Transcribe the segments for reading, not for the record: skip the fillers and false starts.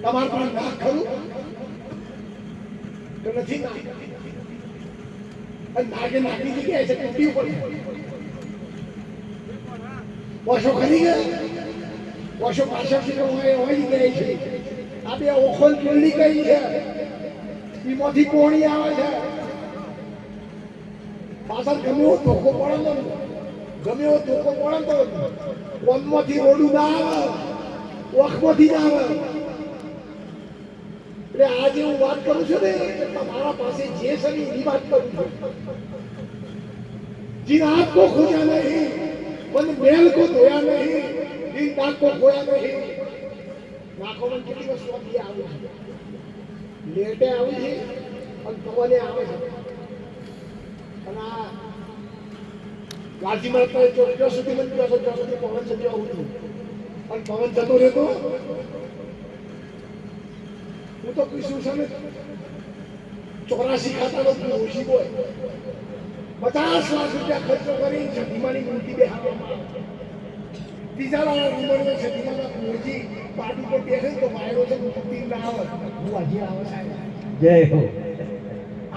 તમાર પર નાક ખરું તો નથી ના અને નાગે નાખી જગ્યાએ છે તૂટી પડી વર્ષો ખરી ગયા વર્ષો પાછળથી હોય ગઈ છે આ બે ઓખોલ કેળની કઈ છે એમાંથી કોણી આવે છે પાછળ ગમે એવો ધોકો પડે ગમે એવો ધોકો પડે તો વનમાંથી રોડું ના આવે ઓખમાંથી ના આવે એટલે આજે હું વાત કરું છું ને તમારા પાસે જે છે ને એની વાત કરું છું जिन आँख को खोया नहीं मन मेल को धोया नहीं जिन दाग को खोया नहीं नाखों में कितनी वस्तु आती है लेटे आवी है और पवने आवे है कना लाजी मरता है जो सुधी मन जो सुधी पवन से जो हुई और पवन जतो रे तो वो तो किसी समय 84 खाता लोग होशी बोय 50 लाख रुपया खर्चो करी छठीमानी मूर्ति बेहारवामां तीजा वाला नंबर में छठीमाना मूर्ति पाटी पर बैठे तो वायरो से मूर्ति ना आवे वो हजी आवे साहेब जय हो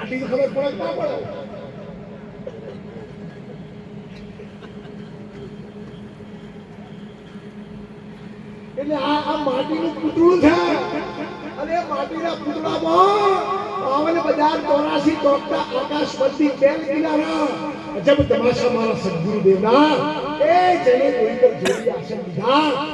आटली तो खबर पड़े ना पड़े એટલે આ માટીનું પૂતળું છે અને માટીના પૂતળામાં પાવન બજાર 84 ટોકતા આકાશ બધી બેલ કિનારા જબ તમાશા મારા સદગુરુદેવના એ જણે કોઈ પર જોડી આશા દીધા